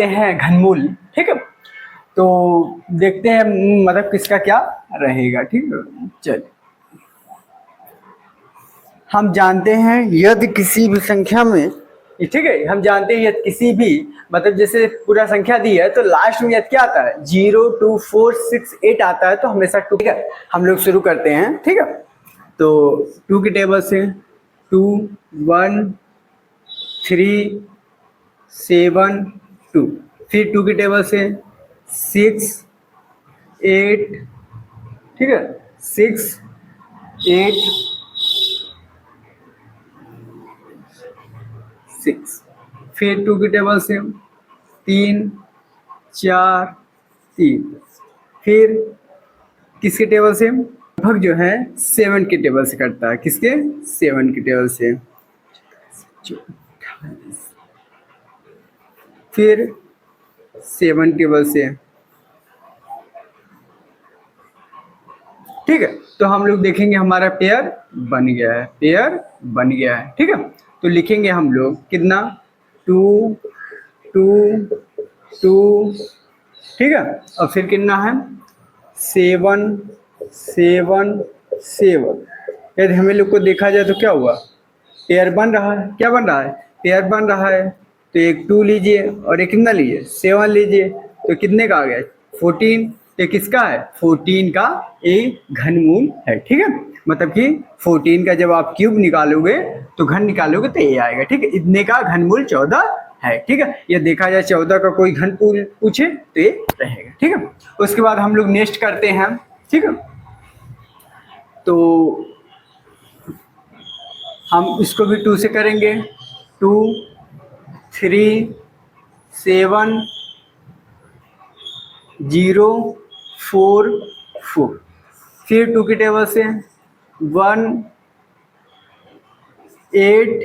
हैं घनमूल, ठीक है। तो देखते हैं मतलब किसका क्या रहेगा, ठीक है। चलिए, हम जानते हैं यदि किसी भी संख्या में, ठीक है, हम जानते हैं यदि किसी भी मतलब जैसे पूरा संख्या दी है तो लास्ट में यदि क्या आता है 0 2 4 6 8 आता है तो हमेशा 2, ठीक है। हम लोग शुरू करते हैं, ठीक है। तो 2 की टेबल से 2 1 3 7 2, फिर 2 की टेबल से 6 8, ठीक है, 6 8 6, फिर 2 की टेबल से 3 4 3, फिर किसके टेबल से लगभग जो है 7 के टेबल से करता है, किसके 7 की टेबल से, फिर 7 टेबल से, ठीक है। तो हम लोग देखेंगे हमारा पेयर बन गया है, पेयर बन गया है, ठीक है। तो लिखेंगे हम लोग कितना 2 2 2, ठीक है, और फिर कितना है 7 7 7। यदि हमें लोग को देखा जाए तो क्या हुआ, पेयर बन रहा है, क्या बन रहा है, पेयर बन रहा है। तो एक 2 लीजिए और एक कितना लीजिए 7 लीजिए, तो कितने का आ गया 14। ये किसका है 14 का एक घनमूल है, ठीक है। मतलब कि 14 का जब आप क्यूब निकालोगे तो घन निकालोगे तो ये आएगा, ठीक है। इतने का घनमूल 14 है, ठीक है। ये देखा जाए 14 का कोई घन पूछे तो ये रहेगा, ठीक है। उसके बाद हम लोग नेक्स्ट करते हैं, ठीक है। तो हम इसको भी 2 से करेंगे, 2 3 7 0 4 4, फिर 2 की टेबल से 1 8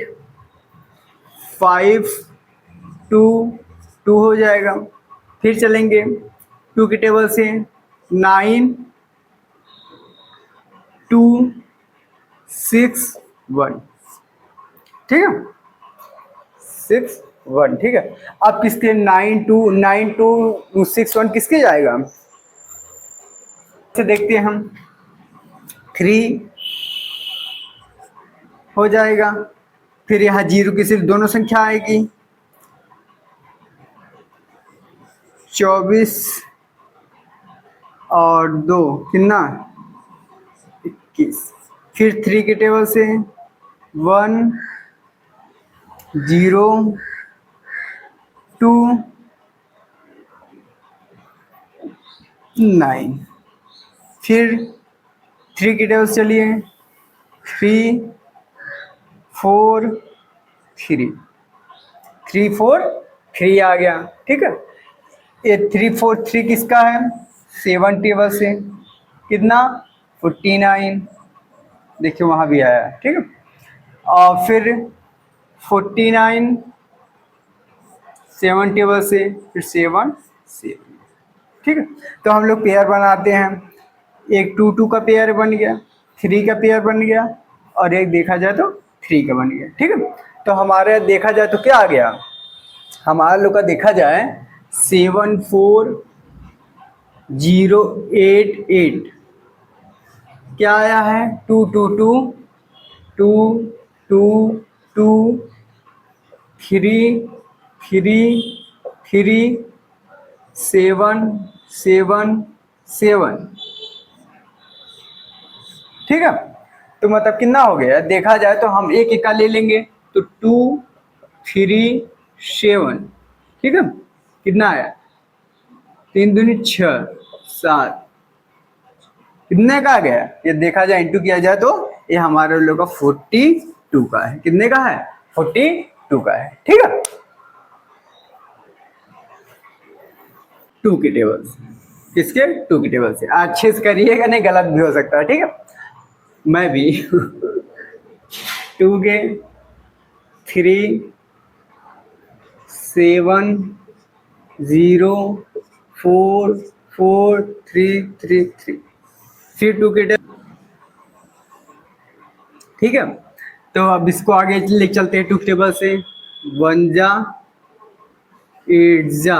5 2 2 हो जाएगा। फिर चलेंगे 2 की टेबल से 9 2 6 1, ठीक है, 6 1, ठीक है। अब किसके 9 2 6 1 किसके जाएगा, से देखते हैं हम 3 हो जाएगा। फिर यहाँ 0 की सिर्फ दोनों संख्या आएगी 24 और 2 कितना 21। फिर 3 के टेबल से 1 0 2 9, फिर 3 की टेबल से चलिए 3 4 3 3 4 3 आ गया, ठीक है। ये 3 4 3 किसका है 7 टेबल से, कितना 49, देखिए वहाँ भी आया, ठीक है। और फिर 49 7 टेबल से, फिर 7 7, ठीक है। तो हम लोग पेयर बनाते हैं, एक 2 2 का पेयर बन गया, 3 का पेयर बन गया, और एक देखा जाए तो 3 का बन गया, ठीक है। तो हमारे देखा जाए तो क्या आ गया, हमारा लोग का देखा जाए 7 4 0 8 8, क्या आया है 2 2 2 2 2 2 3 3 3 7 7 7, ठीक है। तो मतलब कितना हो गया देखा जाए तो हम एक का ले लेंगे तो 2 3 7, ठीक है। कितना आया 3 दूनी 6 7, कितने का आ गया, ये देखा जाए इंटू किया जाए तो ये हमारे लोग का 42 का है, कितने का है 42 का है, ठीक है। 2 की टेबल से, किसके 2 की टेबल से अच्छे से करिएगा, नहीं गलत भी हो सकता है, ठीक है। मैं भी 2 के 3 7 0 4 4 3 3 3, फिर 2 के टेबल, ठीक है। तो अब इसको आगे ले चलते हैं 2 टेबल से 1 जा एट जा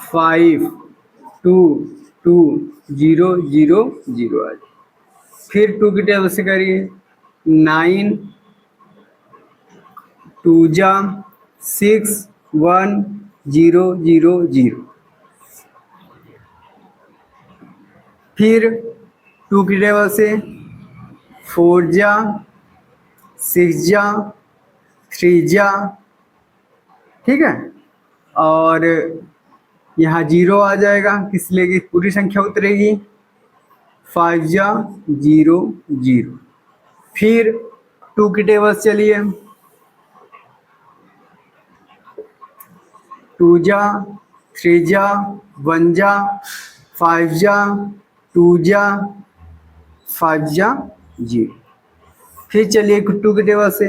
5 2 2 0 0 0 आ जाए। फिर 2 की टेबल से करिए 9 2 जा 6 1 0 0 0। फिर 2 की टेबल से 4 जा 6 जा 3 जा, ठीक है। और यहाँ 0 आ जाएगा, इसलिए कि पूरी संख्या उतरेगी। 5 जा 0 0। फिर 2 की टेबल चलिए 2 जा 3 जा 1 जा 5 जा 2 जा 5 जा 0। फिर चलिए 2 की टेबल से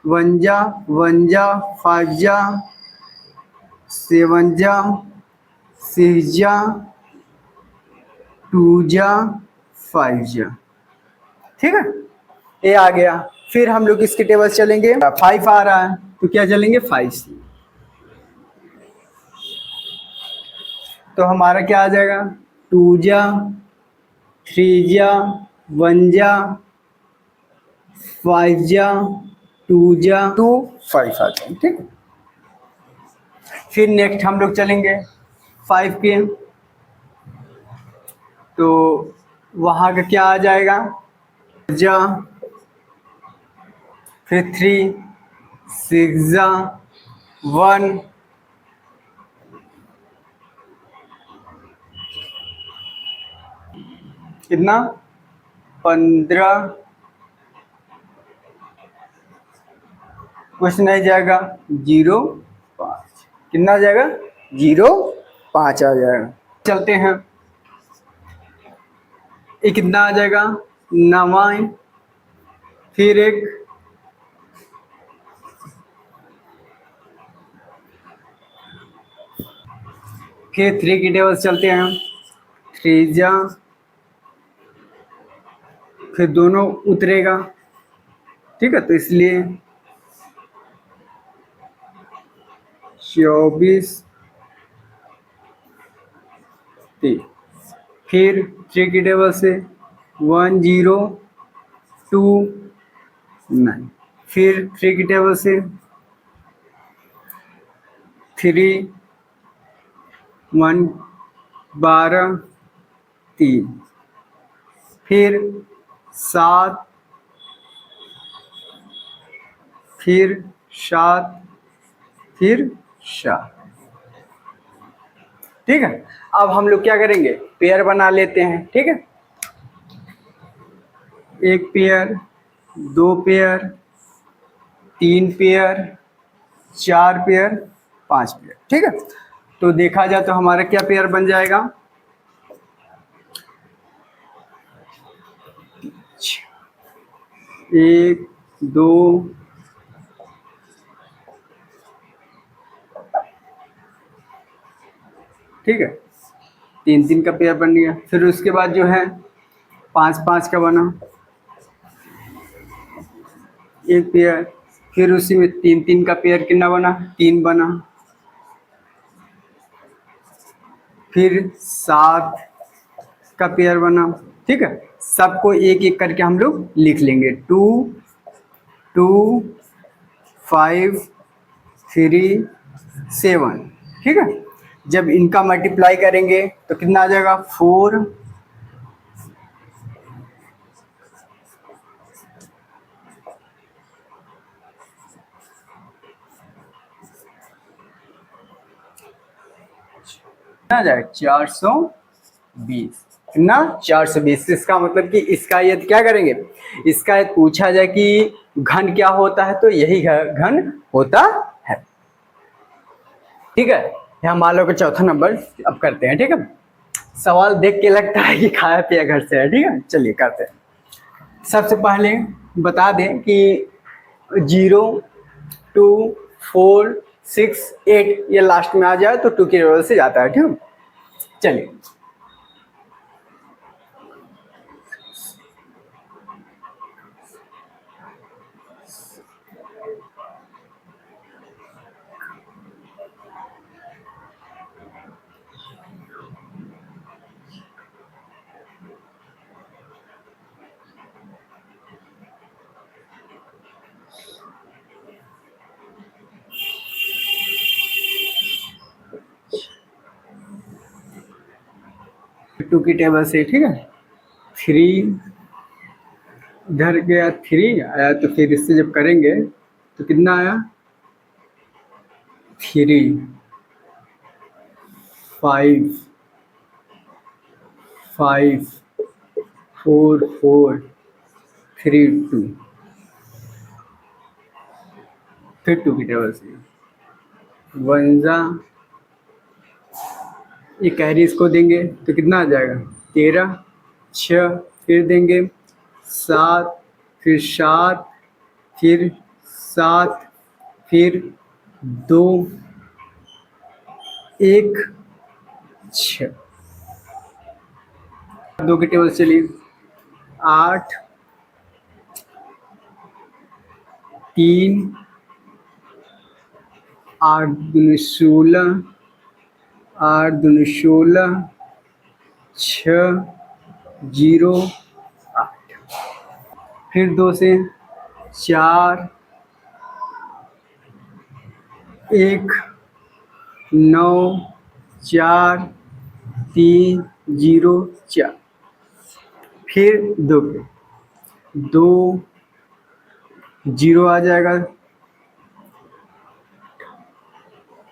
1 जा 1 जा 5 जा 7 जा 6 जा 2 जा 5 जा, ठीक है। ये आ गया। फिर हम लोग इसके टेबल चलेंगे, 5 आ रहा है तो क्या चलेंगे 5 से। तो हमारा क्या आ जाएगा 2 जा 3 जा 1 जा 5 जा 2 जा 2 5 आ जाए, ठीक। फिर नेक्स्ट हम लोग चलेंगे 5 के, तो वहाँ का क्या आ जाएगा जा, फिर 3 6 जा 1 कितना 15 कुछ नहीं जाएगा 0 5, कितना आ जाएगा 0 5 आ जाएगा। चलते हैं, ये कितना आ जाएगा 9, फिर एक फिर 3 की टेबल चलते हैं 3 जा, फिर दोनों उतरेगा, ठीक है। तो इसलिए 24 3। फिर 3 की टेबल से 1 0 2 9। फिर 3 की टेबल से 3 1 12 3। फिर 7 फिर 7 फिर 7, ठीक है। अब हम लोग क्या करेंगे पेयर बना लेते हैं, ठीक है। एक pair 2 pair 3 pair 4 pair 5 pair, ठीक है। तो देखा जाए तो हमारा क्या पेयर बन जाएगा 1 2 ठीक है, 3 3 का पेयर बन गया। फिर उसके बाद जो है 5 5 का बना एक पेयर, फिर उसी में 3 3 का पेयर कितना बना 3 बना। फिर 7 का पेयर बना, ठीक है। सबको एक एक करके हम लोग लिख लेंगे 2 2 5 3 7, ठीक है। जब इनका मल्टीप्लाई करेंगे तो कितना आ जाएगा 4 आ जाएगा 420, कितना 420। इसका मतलब कि इसका यदि क्या करेंगे इसका यदि पूछा जाए कि घन क्या होता है तो यही घन होता है, ठीक है। यहाँ मान लो कि चौथा नंबर अब करते हैं, ठीक है। सवाल देख के लगता है कि खाया पिया घर से है, ठीक है। चलिए करते हैं। सबसे पहले बता दें कि 0 2 4 6 8 ये लास्ट में आ जाए तो 2 की टेबल से जाता है, ठीक है। चलिए टू की टेबल से, ठीक है। थ्री इधर गया, थ्री आया, तो फिर इससे जब करेंगे तो कितना आया, three, five, five, four, four, three, two, फिर टू की टेबल से, वन जा, ये कैरी इसको देंगे तो कितना आ जाएगा, तेरह, छः, फिर देंगे सात, फिर सात, फिर सात, फिर दो, एक, छः, दो की टेबल चलिए, आठ, तीन, आठ दूनी सोलह, आठ दूनी सोलह, छः, जीरो, आठ, फिर दो से चार, एक, नौ, चार, तीन, जीरो, चार, फिर दो पे, दो, जीरो आ जाएगा,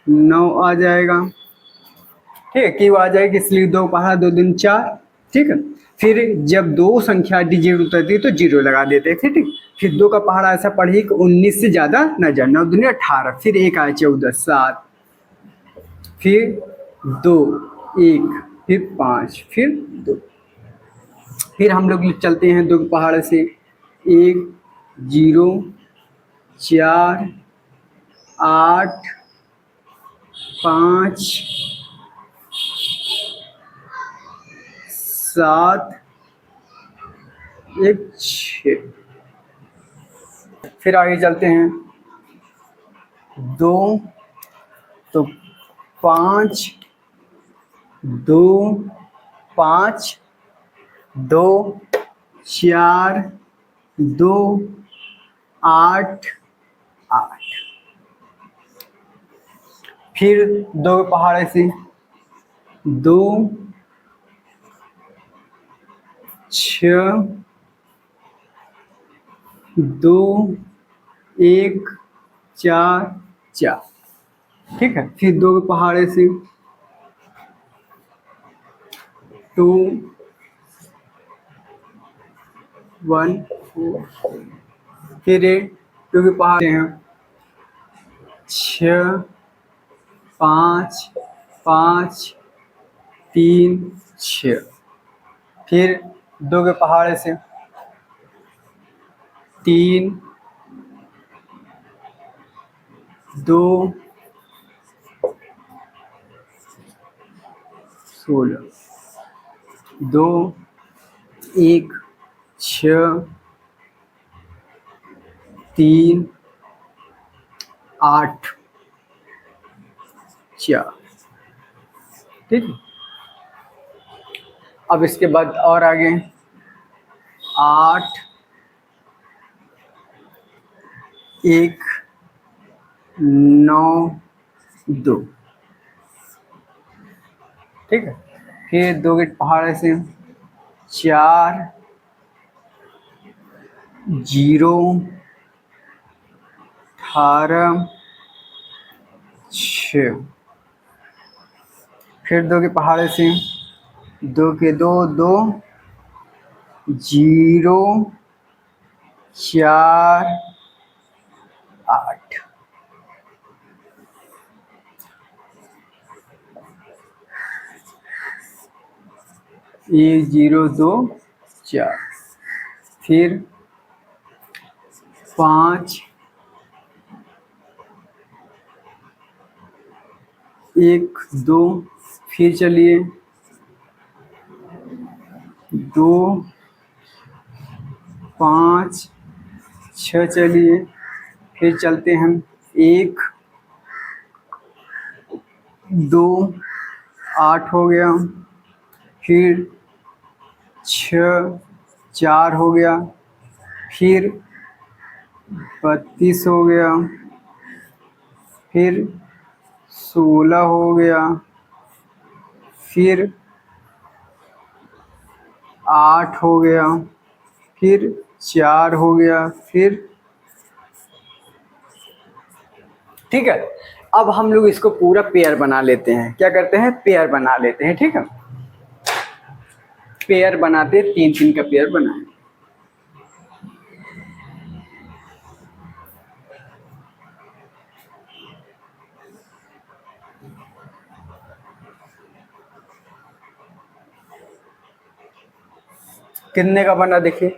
नौ आ जाएगा, ठीक है, क्यों आ जाएगी, इसलिए दो पहाड़ा, दो दिन चार, ठीक है। फिर जब दो संख्या डिजिट उतरती है तो जीरो लगा देते हैं, फिर ठीक। फिर दो का पहाड़ा ऐसा पढ़िए कि 19 से ज्यादा न जाए, 9 दूनी 18, फिर एक आए 14, 7, फिर दो, एक, फिर पाँच, फिर दो, फिर हम लोग चलते हैं दो के पहाड़ से, एक, जीरो, चार, आठ, पाँच, सात, एक, छः, फिर आगे चलते हैं, दो, तो पाँच, दो, पाँच, दो, चार, दो, आठ, आठ, फिर दो पहाड़े से, दो, छः, दो, एक, चार, चार, ठीक है। फिर दो पहाड़े से, टू, वन, फोर, फिर एक, टू के पहाड़े हैं, छः, पाँच, पाँच, तीन, छः, फिर दो के पहाड़े से, तीन, दो, 16, दो, एक, छः, तीन, आठ, चार, ठीक है। अब इसके बाद और आगे, आठ, एक, नौ, दो, ठीक है। फिर दो के पहाड़े से, चार, जीरो, 18, छः, फिर दो के पहाड़े से, दो के दो, दो, जीरो, चार, आठ, एक, जीरो, दो, चार, फिर पाँच, एक, दो, फिर चलिए, दो, पाँच, छः, चलिए, फिर चलते हैं, एक, दो, आठ हो गया, फिर छः, चार हो गया, फिर 32 हो गया, फिर 16 हो गया, फिर 8 हो गया, फिर 4 हो गया, फिर ठीक है। अब हम लोग इसको पूरा पेयर बना लेते हैं। क्या करते हैं? पेयर बना लेते हैं। ठीक है, पेयर बनाते, 3 3 का पेयर बनाए। कितने का बना देखिए?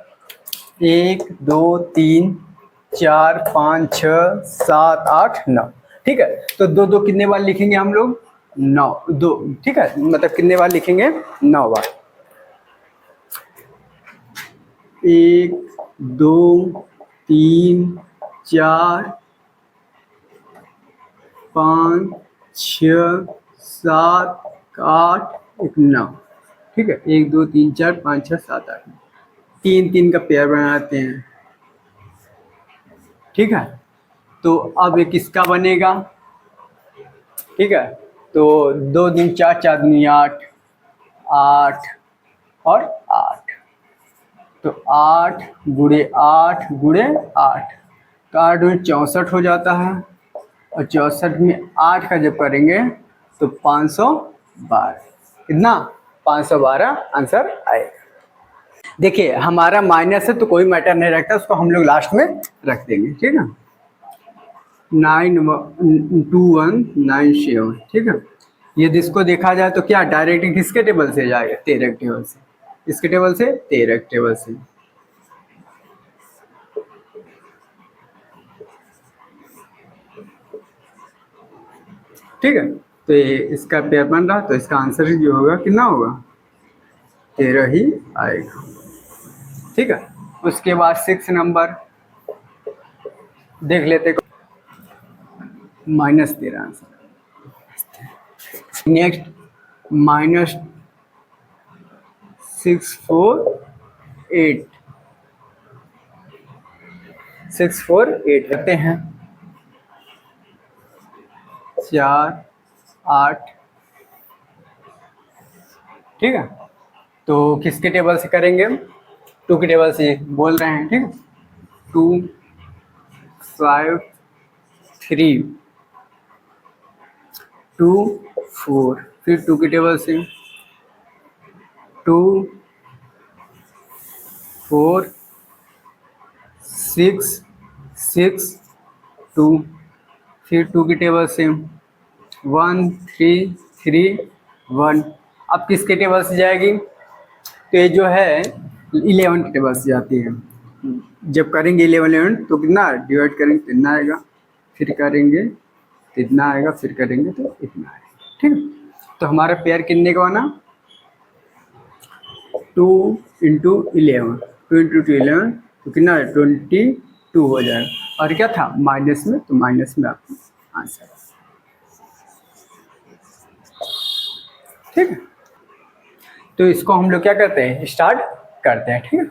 1 2 3 4 5 6 7 8 9। ठीक है, तो दो दो कितने बार लिखेंगे हम लोग? 9 दो। ठीक है, मतलब कितने बार लिखेंगे? 9 बार। 1 2 3 4 5 6 7 8 9। ठीक है, 1 2 3 4 5 6 7 8 3 3 का पेयर बनाते हैं। ठीक है, तो अब एक इसका बनेगा। ठीक है, तो 2 दूनी 4 4 दूनी 8 8 और 8। तो 8 गुणे 8 गुणे 8, तो 8 दूनी 64 हो जाता है। और 64 में 8 का जब करेंगे तो 512। कितना? 512 आंसर आएगा। देखिए हमारा माइनस है तो कोई मैटर नहीं रखता, उसको हम लोग लास्ट में रख देंगे। ठीक है, 92197। ठीक है, यदि इसको देखा जाए तो क्या डायरेक्ट किसके टेबल से जाएगा? 13 टेबल से। किसके टेबल से? 13 टेबल से। ठीक है, तो ये इसका पेयर बन रहा, तो इसका आंसर जो होगा कितना होगा? 13 ही आएगा। ठीक है, उसके बाद 6 नंबर देख लेते, -13 आंसर। नेक्स्ट -648 648 करते हैं। 4 8। ठीक है, तो किसके टेबल से करेंगे? 2 के टेबल से बोल रहे हैं। ठीक है, 2 5 3 2 4, फिर 2 के टेबल से 2 4 6 6 2, फिर 2 की टेबल से 1 3 3 1। अब किसके टेबल से जाएगी? तो ये जो है 11 के टेबल से जाती है। जब करेंगे 11 तो कितना डिवाइड करेंगे तो इतना आएगा, फिर करेंगे तो इतना आएगा, फिर करेंगे तो इतना आएगा। ठीक है, तो हमारा पेयर कितने का बना? 2 इंटू 11, 2 इंटू 11 तो कितना है? 22 हो जाएगा। और क्या था? माइनस में, तो माइनस में आपका आंसर। ठीक है, तो इसको हम लोग क्या करते हैं? स्टार्ट करते हैं। ठीक है,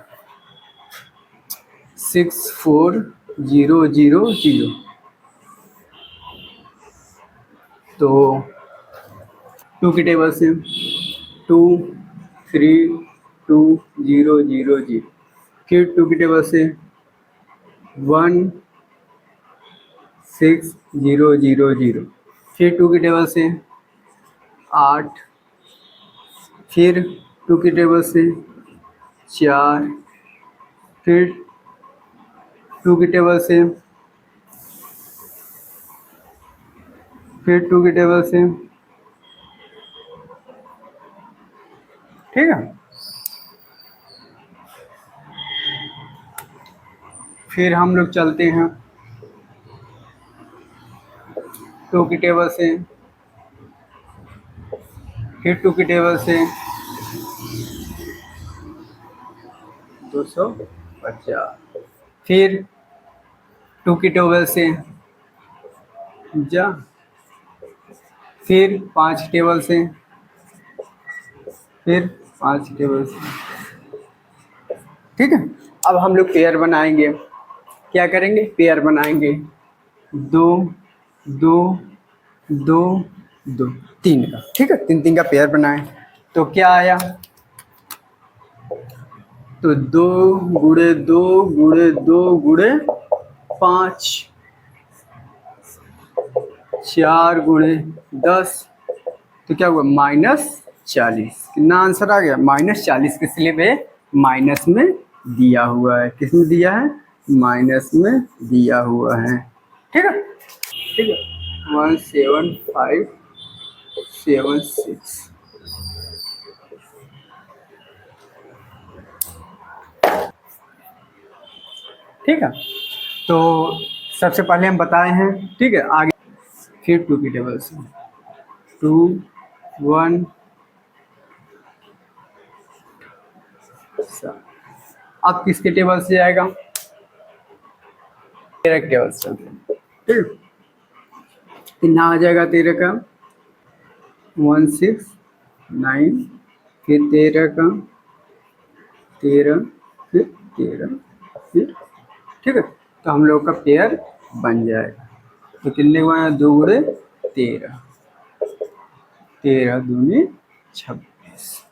640000। तो 2 की टेबल से 2 3 2 0 0 0, फिर 2 की टेबल से 1 6 0 0 0, फिर 2 की टेबल से 8, फिर 2 की टेबल से 4, फिर 2 की टेबल से, फिर 2 की टेबल से। ठीक है, फिर हम लोग चलते हैं 2 की टेबल से, फिर 2 की टेबल से 250, फिर 2 की टेबल से जा, फिर 5 टेबल से, फिर 5 टेबल से। ठीक है, अब हम लोग पेयर बनाएंगे। क्या करेंगे? पेयर बनाएंगे 2 2 2 2 3 का। ठीक है, 3 3 का पेयर बनाए तो क्या आया? तो 2 × 2 × 2 × 5, 4 × 10, तो क्या हुआ -40। कितना आंसर आ गया -40, किस लिए पे माइनस में दिया हुआ है, किस में दिया है माइनस में दिया हुआ है। ठीक है, ठीक है 17576। ठीक है, तो सबसे पहले हम बताए हैं। ठीक है, आगे फिर 2 की टेबल से 2 1 अब किसके टेबल से जाएगा, 13 के टेबल से चलते हैं। ठीक है, कितना आ जाएगा 13 का 169, फिर 13 का 13, फिर 13, फिर ठीक है, तो हम लोग का पेयर बन जाएगा। तो कितने हुआ है 2 × 13, 13 दूनी 26,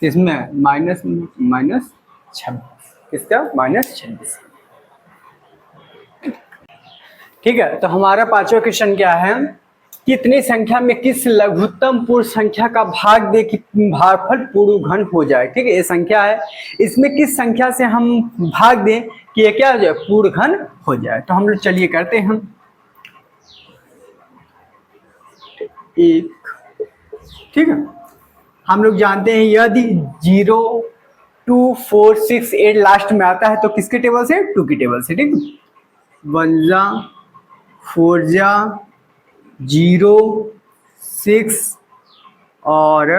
किसमें -26, किसका -26। ठीक है, तो हमारा पांचवा क्वेश्चन क्या है, कितनी संख्या में किस लघुत्तम पूर्ण संख्या का भाग दे कि भागफल पूर्ण घन हो जाए। ठीक है, ये संख्या है, इसमें किस संख्या से हम भाग दें कि ये क्या हो जाए पूर्ण घन हो जाए। तो हम लोग चलिए करते हैं। एक, ठीक है, हम लोग जानते हैं यदि 0 2 4 6 8 लास्ट में आता है तो किसके टेबल से 2 की टेबल से। ठीक है, 1 जा 4 जा 0 6 और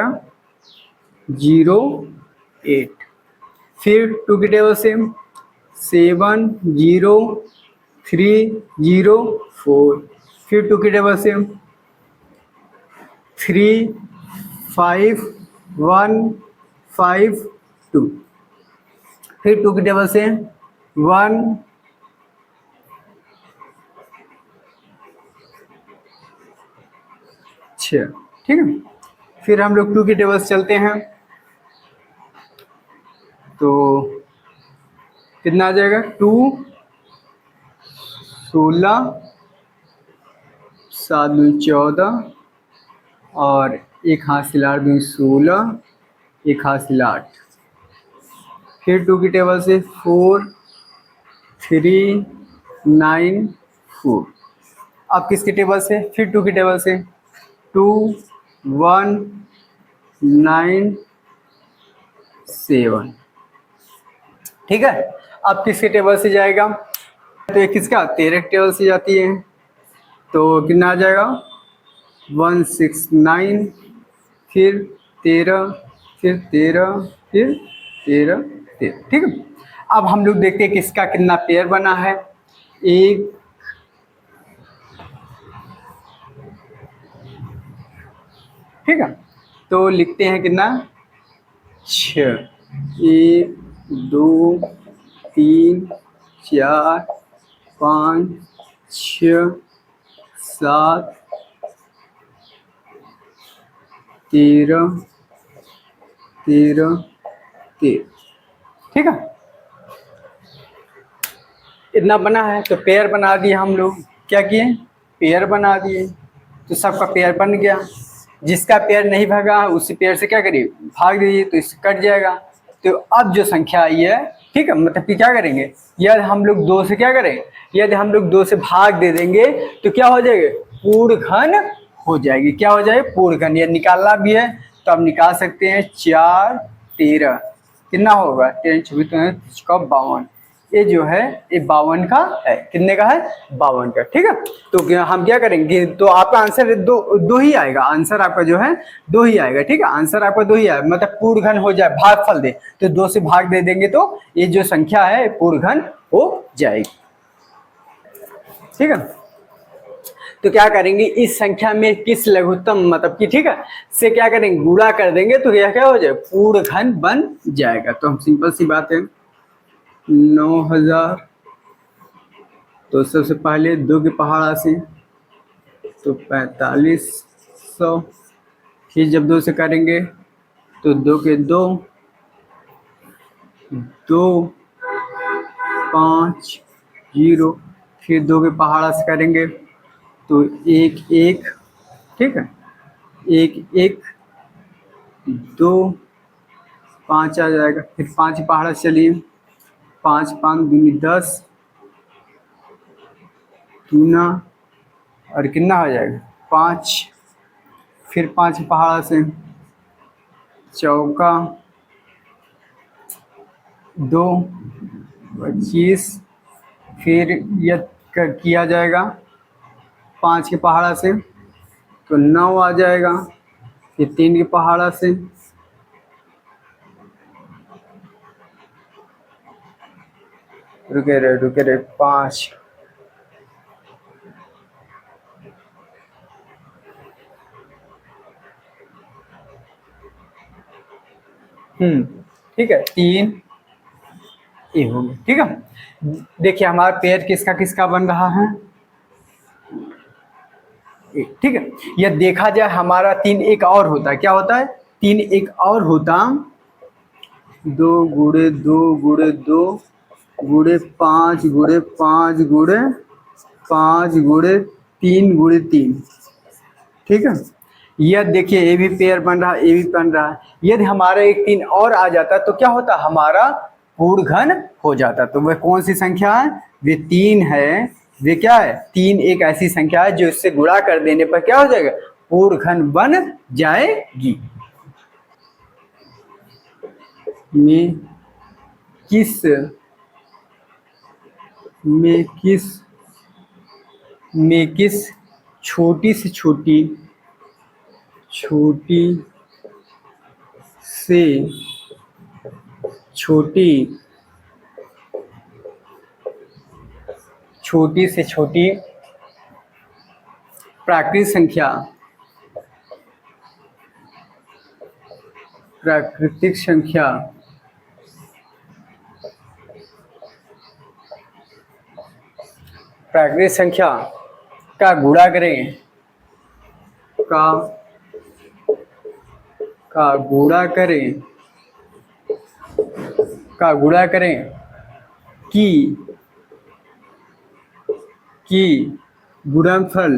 0 8, फिर 2 की टेबल से 7 0 3 0 4, फिर 2 की टेबल से 3 5 1 5 2, फिर 2 की टेबल से 1 6। ठीक है, फिर हम लोग 2 की टेबल से चलते हैं, तो कितना आ जाएगा 2 16 7 दूनी 14 और एक हासिल 8 दूनी 16, एक हासिल 8, फिर 2 की टेबल से 4 3 9 4। अब किसकी टेबल से, फिर 2 की टेबल से 2 1 9 7। ठीक है, अब किसके टेबल से जाएगा, तो ये किसका 13 टेबल से जाती है, तो कितना आ जाएगा 169, फिर 13, फिर 13, फिर 13 13। ठीक है, अब हम लोग देखते हैं कि इसका कितना पेयर बना है। एक, ठीक है, तो लिखते हैं कितना 6, 1 2 3 4 5 6 7 13 13 13। ठीक है, इतना बना है, तो पेयर बना दिए हम लोग, क्या किए पेयर बना दिए, तो सबका पेयर बन गया। जिसका पेयर नहीं भागा उसी पेयर से क्या करिए भाग दीजिए, तो इससे कट जाएगा। तो अब जो संख्या आई है, ठीक है, मतलब कि क्या करेंगे, यदि हम लोग 2 से क्या करें, यदि हम लोग 2 से भाग दे देंगे तो क्या हो जाएगा पूर्ण घन हो जाएगी। क्या हो जाएगा पूर्ण घन, यदि निकालना भी है तो आप निकाल सकते हैं। 4 13 कितना होगा 13 24 52, ये जो है ये 52 का है, कितने का है 52 का। ठीक है, तो हम क्या करेंगे, तो आपका आंसर दो ही आएगा, आंसर आपका जो है 2 ही आएगा। ठीक है, आंसर आपका 2 ही आएगा, मतलब पूर्ण घन हो जाए, भागफल दे तो 2 से भाग दे देंगे तो ये जो संख्या है पूर्ण घन हो जाएगी। ठीक है, तो क्या करेंगे इस संख्या में किस लघुत्तम मतलब कि ठीक है से क्या करेंगे गुणा कर देंगे तो यह क्या हो जाए पूर्ण घन बन जाएगा। तो हम सिंपल सी बात है 9000, तो सबसे पहले 2 के पहाड़ा से तो 4500, फिर जब 2 से करेंगे तो 2 के 2, 2 5 0, फिर 2 के पहाड़ा से करेंगे तो 1 1, ठीक है, 1 1 2 5 आ जाएगा, फिर 5 पहाड़ा से चलिए, 5 5 दूनी 10, दूना और कितना हो जाएगा 5, फिर 5 पहाड़ा से चौका 2 25, फिर यह किया जाएगा 5 के पहाड़ा से तो 9 आ जाएगा, फिर 3 के पहाड़ा से रुके रहे 5, ठीक है, 3 ये हो गया, ठीक है। देखिए हमारा पेयर किसका किसका बन रहा है, ठीक है। यह देखा जाए हमारा 3 एक और होता है, क्या होता है 3 एक और होता, 2 गुड़े 2 गुड़े 2 गुड़े 5 गुड़े 5 गुड़े 5 गुड़े 3 गुड़े 3, ठीक है। यह देखिए ये भी पेयर बन रहा है, ये भी बन रहा है। यदि हमारा एक 3 और आ जाता तो क्या होता, हमारा पूर्ण घन हो जाता। तो वह कौन सी संख्या है, वे 3 है, वे क्या है 3 एक ऐसी संख्या है जो इससे गुणा कर देने पर क्या हो जाएगा, पूर्ण घन बन जाएगी। में किस में किस में किस छोटी से छोटी से छोटी से छोटी प्राकृतिक संख्या का गुणा करें, का गुणा करें कि गुणनफल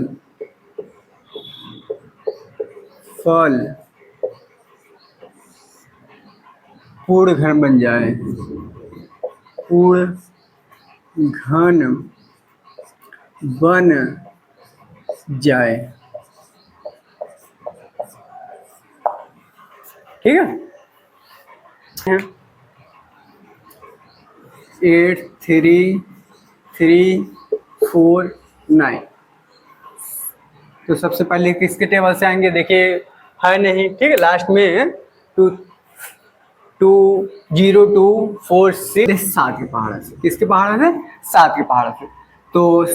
पूर्ण घन बन जाए, पूर्ण घन बन जाए, ठीक है। 8 3 3 4 9, तो सबसे पहले किसके टेबल से आएंगे, देखिए है नहीं, ठीक है, लास्ट में 2 2 0 2 4 6 7 के पहाड़ा से, किसके पहाड़ा से 7 के पहाड़ा से, तो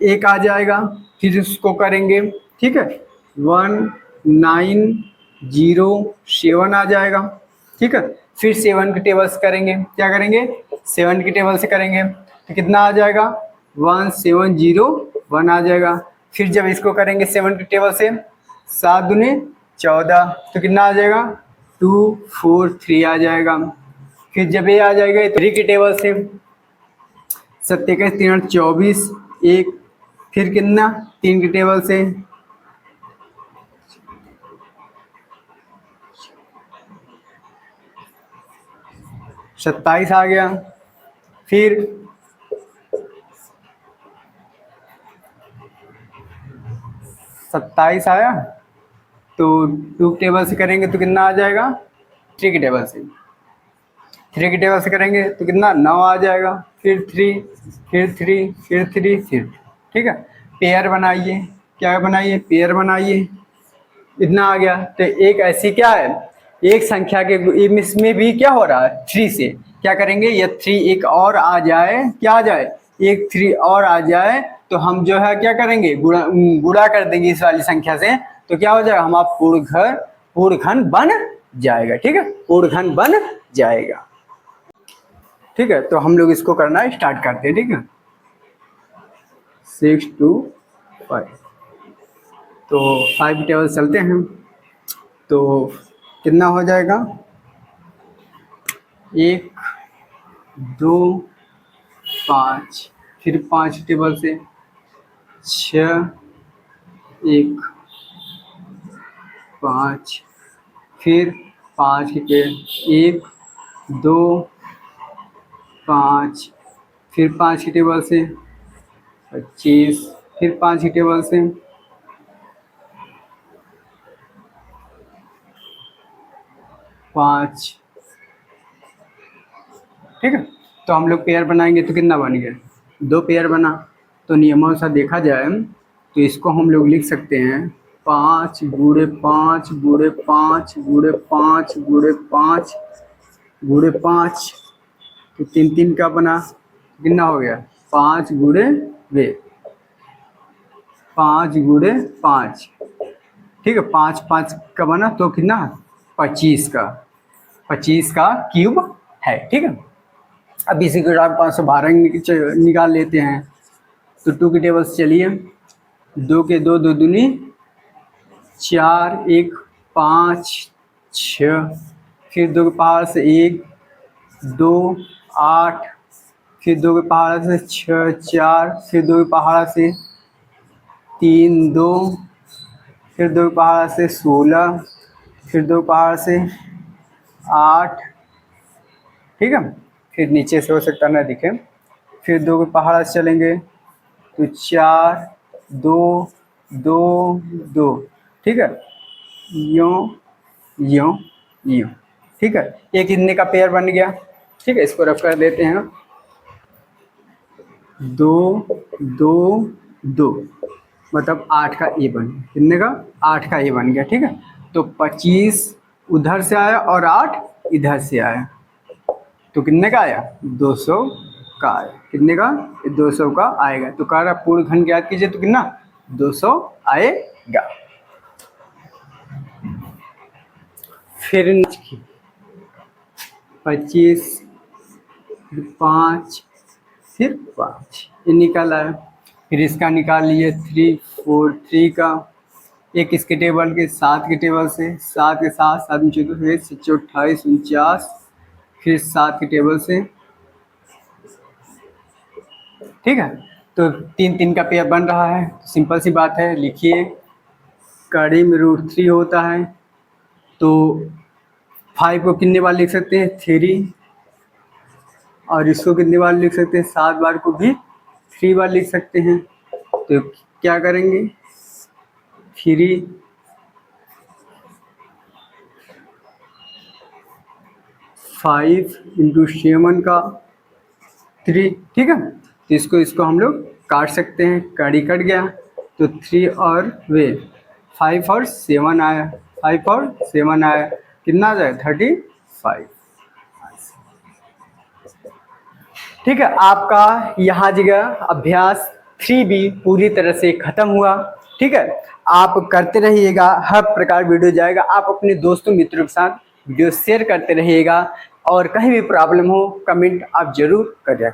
1 आ जाएगा, फिर उसको करेंगे, ठीक है, 1 9 0 7 आ जाएगा, ठीक है। फिर 7 के टेबल से करेंगे, क्या करेंगे 7 के टेबल से करेंगे तो कितना आ जाएगा 1 7 0 1 आ जाएगा। फिर जब इसको करेंगे 7 के टेबल से 7 दूने 14, तो कितना आ जाएगा 2 4 3 आ जाएगा। फिर जब ये आ जाएगा 3 के टेबल से 7 का 3 24 1, फिर कितना 3 के टेबल से 27 आ गया। फिर 27 आया तो 2 टेबल से करेंगे तो कितना आ जाएगा, 3 के टेबल से, 3 के टेबल से करेंगे तो कितना 9 आ जाएगा। फिर 3 फिर 3 फिर 3 फिर, ठीक है। पेयर बनाइए, क्या बनाइए पेयर बनाइए, इतना आ गया। तो एक ऐसी क्या है, एक संख्या के इसमें भी क्या हो रहा है 3 से क्या करेंगे, ये 3 एक और आ जाए, क्या आ जाए एक 3 और आ जाए तो हम जो है क्या करेंगे गुणा कर देंगे इस वाली संख्या से, तो क्या हो जाएगा हमारा पूर्ण घन बन जाएगा, ठीक है, पूर्ण घन बन जाएगा, ठीक है। तो हम लोग इसको करना स्टार्ट करते हैं, ठीक है। 6 2 5, तो 5 टेबल चलते हैं तो कितना हो जाएगा 1 2 5, फिर 5 टेबल से 6 1 5, फिर 5 के 1 2 5, फिर 5 की टेबल से 25, फिर 5 की टेबल से 5। ठीक है, तो हम लोग पेयर बनाएंगे तो कितना बन गया, 2 पेयर बना। तो नियमानुसार देखा जाए तो इसको हम लोग लिख सकते हैं 5 गुणे 5 गुणे 5 गुणे 5 गुणे 5 गुणे 5, तो 3 3 का बना, कितना हो गया 5 गुणे वे 5 गुणे 5। ठीक है, 5 5 का बना तो कितना 25 का, 25 का क्यूब है। ठीक है, अब इसी के आप 512 निकाल लेते हैं। तो 2 की टेबल से चलिए, 2 के 2 2 दूनी 4 1 5 6, फिर 2 के पहाड़ से 1 2 8, फिर 2 के पहाड़ से 6 4, फिर 2 के पहाड़ से 3 2, फिर 2 के पहाड़ से 16, फिर 2 पहाड़ से 8। ठीक है, फिर नीचे से हो सकता ना दिखे, फिर 2 के पहाड़ से चलेंगे तो 4 2 2 2। ठीक है, यूँ यूँ यूँ। ठीक है, ये कितने का पेयर बन गया। ठीक है, इसको रफ कर देते हैं, 2 2 2, मतलब 8 का ए बन गया। कितने का 8 का ए बन गया। ठीक है, तो 25 उधर से आया और 8 इधर से आया, तो कितने का आया 200 का आया। कितने का 200 का आएगा। तो कह रहा पूर्ण घन ज्ञात कीजिए, तो कितना 200 आएगा। फिर 25 5 फिर 5 ये निकल आया। फिर इसका निकाल लिए 3 4 3 का, एक इसके टेबल के 7 के टेबल से 7 के 7 7 में 14 28 49, फिर 7 के टेबल से। ठीक है, तो 3 3 का पेयर बन रहा है। सिंपल सी बात है, लिखिए कड़ी में √3 होता है, तो 5 को कितने बार लिख सकते हैं 3, और इसको कितने बार लिख सकते हैं 7 बार को भी 3 बार लिख सकते हैं। तो क्या करेंगे 3 5 इंटू 7 का 3। ठीक है, तो इसको हम लोग काट सकते हैं, कड़ी कट गया तो 3 और वे 5 और 7 आया, 5 और 7 आया, कितना आ जाए 35। ठीक है, आपका यहाँ जगह अभ्यास 3B पूरी तरह से खत्म हुआ। ठीक है, आप करते रहिएगा, हर प्रकार वीडियो जाएगा, आप अपने दोस्तों मित्रों के साथ वीडियो शेयर करते रहिएगा, और कहीं भी प्रॉब्लम हो कमेंट आप जरूर करिए।